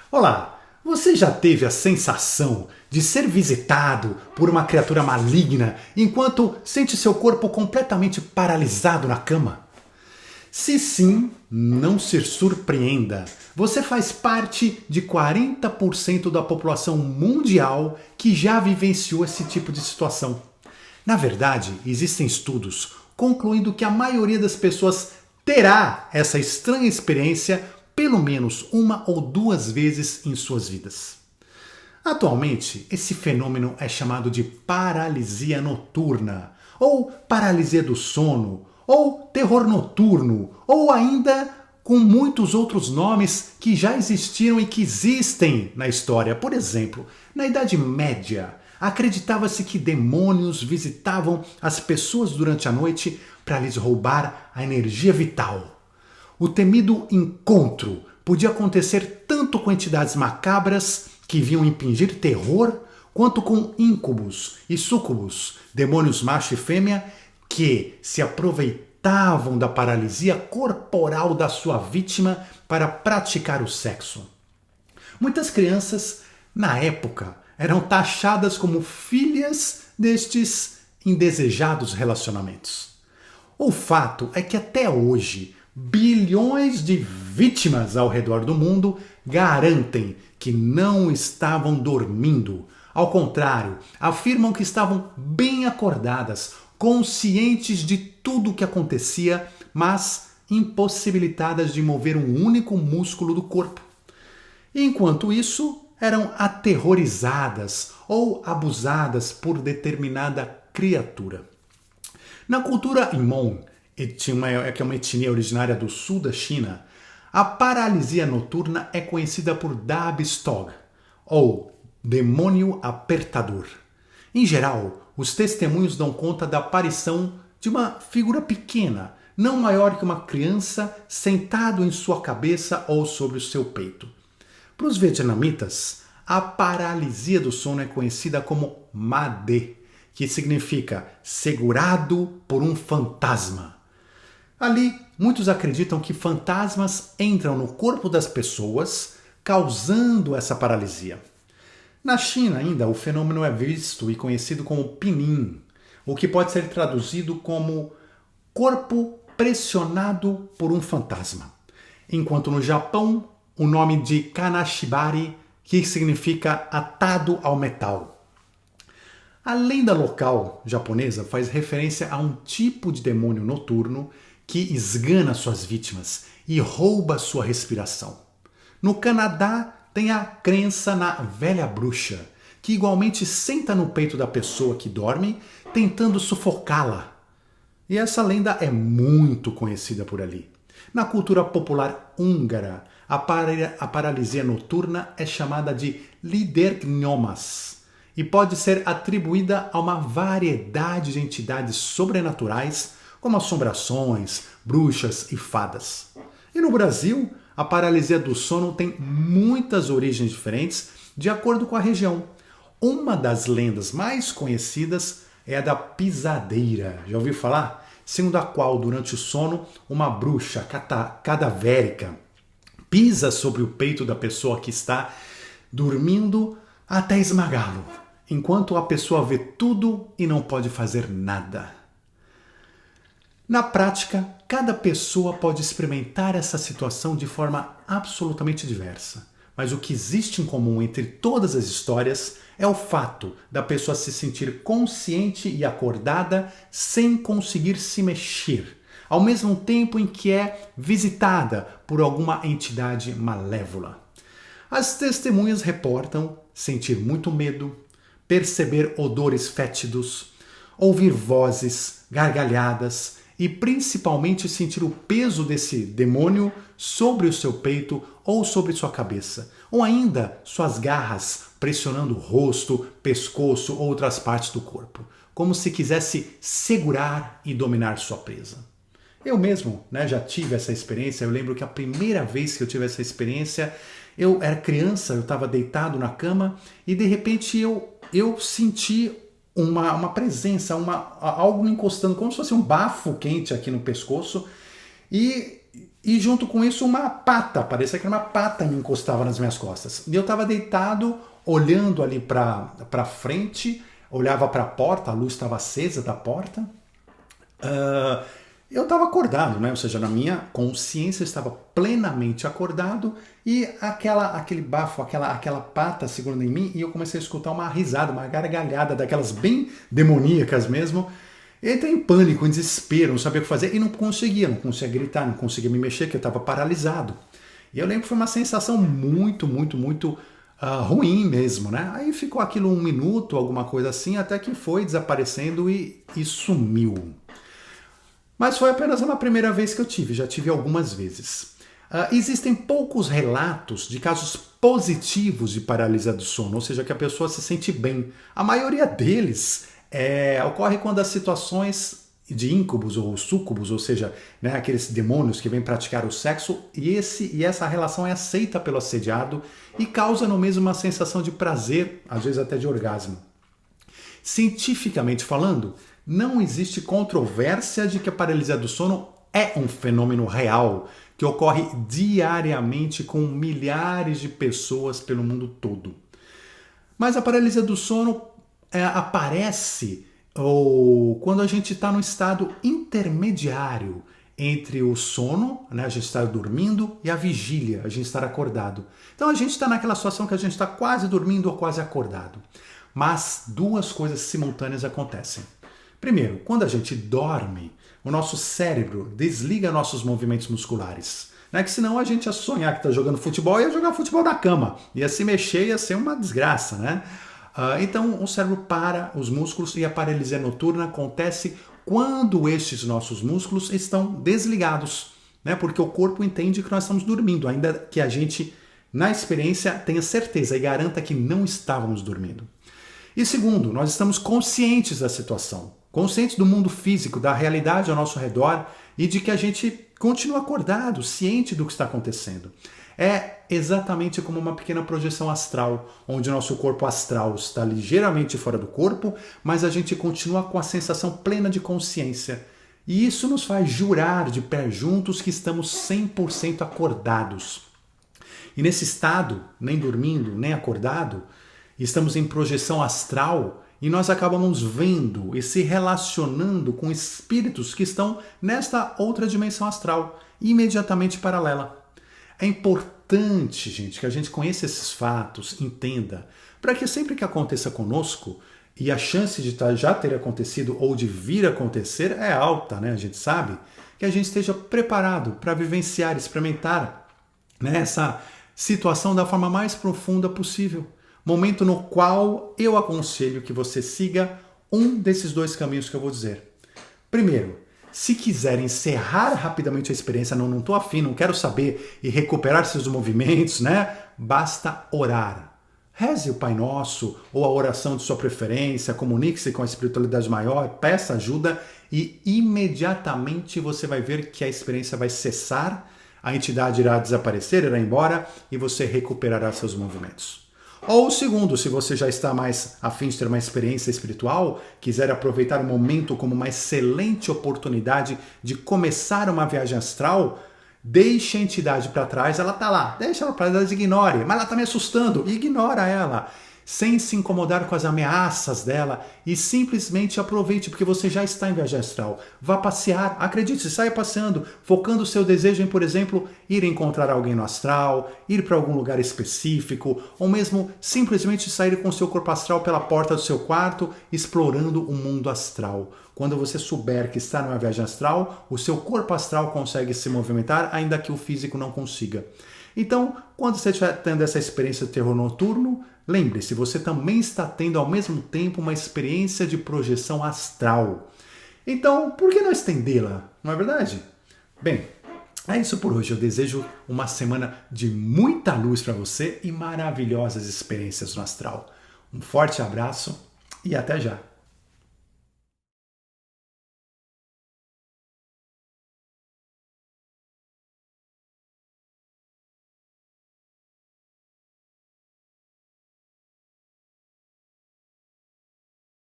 Olá, você já teve a sensação de ser visitado por uma criatura maligna enquanto sente seu corpo completamente paralisado na cama? Se sim, não se surpreenda. Você faz parte de 40% da população mundial que já vivenciou esse tipo de situação. Na verdade, existem estudos concluindo que a maioria das pessoas terá essa estranha experiência pelo menos uma ou duas vezes em suas vidas. Atualmente, esse fenômeno é chamado de paralisia noturna, ou paralisia do sono, ou terror noturno, ou ainda com muitos outros nomes que já existiram e que existem na história. Por exemplo, na Idade Média, acreditava-se que demônios visitavam as pessoas durante a noite para lhes roubar a energia vital. O temido encontro podia acontecer tanto com entidades macabras que vinham impingir terror, quanto com íncubos e súcubos, demônios macho e fêmea, que se aproveitavam da paralisia corporal da sua vítima para praticar o sexo. Muitas crianças, na época, eram taxadas como filhas destes indesejados relacionamentos. O fato é que até hoje, bilhões de vítimas ao redor do mundo garantem que não estavam dormindo. Ao contrário, afirmam que estavam bem acordadas, conscientes de tudo o que acontecia, mas impossibilitadas de mover um único músculo do corpo. Enquanto isso, eram aterrorizadas ou abusadas por determinada criatura. Na cultura Hmong, que é uma etnia originária do sul da China, a paralisia noturna é conhecida por Dabstog, ou demônio apertador. Em geral, os testemunhos dão conta da aparição de uma figura pequena, não maior que uma criança, sentado em sua cabeça ou sobre o seu peito. Para os vietnamitas, a paralisia do sono é conhecida como Ma De, que significa segurado por um fantasma. Ali, muitos acreditam que fantasmas entram no corpo das pessoas, causando essa paralisia. Na China, ainda, o fenômeno é visto e conhecido como Pinyin, o que pode ser traduzido como corpo pressionado por um fantasma. Enquanto no Japão, o nome de Kanashibari, que significa atado ao metal. A lenda local japonesa faz referência a um tipo de demônio noturno que esgana suas vítimas e rouba sua respiração. No Canadá, tem a crença na velha bruxa, que igualmente senta no peito da pessoa que dorme, tentando sufocá-la. E essa lenda é muito conhecida por ali. Na cultura popular húngara, a paralisia noturna é chamada de lidergnomas e pode ser atribuída a uma variedade de entidades sobrenaturais, como assombrações, bruxas e fadas. E no Brasil, a paralisia do sono tem muitas origens diferentes de acordo com a região. Uma das lendas mais conhecidas é a da pisadeira. Já ouviu falar? Segundo a qual, durante o sono, uma bruxa cadavérica pisa sobre o peito da pessoa que está dormindo até esmagá-lo, enquanto a pessoa vê tudo e não pode fazer nada. Na prática, cada pessoa pode experimentar essa situação de forma absolutamente diversa. Mas o que existe em comum entre todas as histórias é o fato da pessoa se sentir consciente e acordada sem conseguir se mexer, ao mesmo tempo em que é visitada por alguma entidade malévola. As testemunhas reportam sentir muito medo, perceber odores fétidos, ouvir vozes, gargalhadas e principalmente sentir o peso desse demônio sobre o seu peito ou sobre sua cabeça, ou ainda suas garras pressionando o rosto, pescoço ou outras partes do corpo, como se quisesse segurar e dominar sua presa. Eu mesmo, já tive essa experiência. Eu lembro que a primeira vez que eu tive essa experiência, eu era criança, eu estava deitado na cama e de repente eu senti uma presença, algo me encostando, como se fosse um bafo quente aqui no pescoço, e E junto com isso uma pata, parecia que uma pata me encostava nas minhas costas. E eu estava deitado, olhando ali para frente, olhava para a porta, a luz estava acesa da porta. Eu estava acordado, né? Ou seja, na minha consciência eu estava plenamente acordado e aquele bafo, aquela pata segurando em mim, e eu comecei a escutar uma risada, uma gargalhada daquelas bem demoníacas mesmo. Eu entrei em pânico, em desespero, não sabia o que fazer e não conseguia gritar, não conseguia me mexer, porque eu estava paralisado. E eu lembro que foi uma sensação muito ruim mesmo, né? Aí ficou aquilo 1 minuto, alguma coisa assim, até que foi desaparecendo e sumiu. Mas foi apenas uma primeira vez que eu tive, já tive algumas vezes. Existem poucos relatos de casos positivos de paralisia do sono, ou seja, que a pessoa se sente bem. A maioria deles ocorre quando as situações de íncubos ou súcubos, ou seja, né, aqueles demônios que vêm praticar o sexo, e essa relação é aceita pelo assediado e causa no mesmo uma sensação de prazer, às vezes até de orgasmo. Cientificamente falando, não existe controvérsia de que a paralisia do sono é um fenômeno real que ocorre diariamente com milhares de pessoas pelo mundo todo. Mas a paralisia do sono aparece quando a gente está no estado intermediário entre o sono, né, a gente estar dormindo, e a vigília, a gente estar acordado. Então a gente está naquela situação que a gente está quase dormindo ou quase acordado. Mas duas coisas simultâneas acontecem. Primeiro, quando a gente dorme, o nosso cérebro desliga nossos movimentos musculares. Né? Que senão a gente ia sonhar que está jogando futebol e ia jogar futebol na cama. Ia se mexer, ia ser uma desgraça, né? Então o cérebro para os músculos e a paralisia noturna acontece quando estes nossos músculos estão desligados, né? Porque o corpo entende que nós estamos dormindo, ainda que a gente, na experiência, tenha certeza e garanta que não estávamos dormindo. E segundo, nós estamos conscientes da situação, conscientes do mundo físico, da realidade ao nosso redor e de que a gente continua acordado, ciente do que está acontecendo. É exatamente como uma pequena projeção astral, onde o nosso corpo astral está ligeiramente fora do corpo, mas a gente continua com a sensação plena de consciência. E isso nos faz jurar de pé juntos que estamos 100% acordados. E nesse estado, nem dormindo, nem acordado, estamos em projeção astral e nós acabamos vendo e se relacionando com espíritos que estão nesta outra dimensão astral, imediatamente paralela. É importante, gente, que a gente conheça esses fatos, entenda, para que sempre que aconteça conosco, e a chance de já ter acontecido ou de vir a acontecer é alta, né? A gente sabe, que a gente esteja preparado para vivenciar, experimentar, né, essa situação da forma mais profunda possível. Momento no qual eu aconselho que você siga um desses dois caminhos que eu vou dizer. Primeiro, se quiser encerrar rapidamente a experiência, não estou afim, não quero saber, e recuperar seus movimentos, né? Basta orar. Reze o Pai Nosso ou a oração de sua preferência, comunique-se com a espiritualidade maior, peça ajuda e imediatamente você vai ver que a experiência vai cessar, a entidade irá desaparecer, irá embora e você recuperará seus movimentos. Ou segundo, se você já está mais a fim de ter uma experiência espiritual, quiser aproveitar o momento como uma excelente oportunidade de começar uma viagem astral, deixe a entidade para trás, ela está lá, deixa ela para trás, ignore, mas ela está me assustando, ignora ela, sem se incomodar com as ameaças dela e simplesmente aproveite, porque você já está em viagem astral. Vá passear, acredite, saia passeando, focando o seu desejo em, por exemplo, ir encontrar alguém no astral, ir para algum lugar específico, ou mesmo simplesmente sair com o seu corpo astral pela porta do seu quarto, explorando o mundo astral. Quando você souber que está numa viagem astral, o seu corpo astral consegue se movimentar, ainda que o físico não consiga. Então, quando você estiver tendo essa experiência de terror noturno, lembre-se, você também está tendo ao mesmo tempo uma experiência de projeção astral. Então, por que não estendê-la? Não é verdade? Bem, é isso por hoje. Eu desejo uma semana de muita luz para você e maravilhosas experiências no astral. Um forte abraço e até já!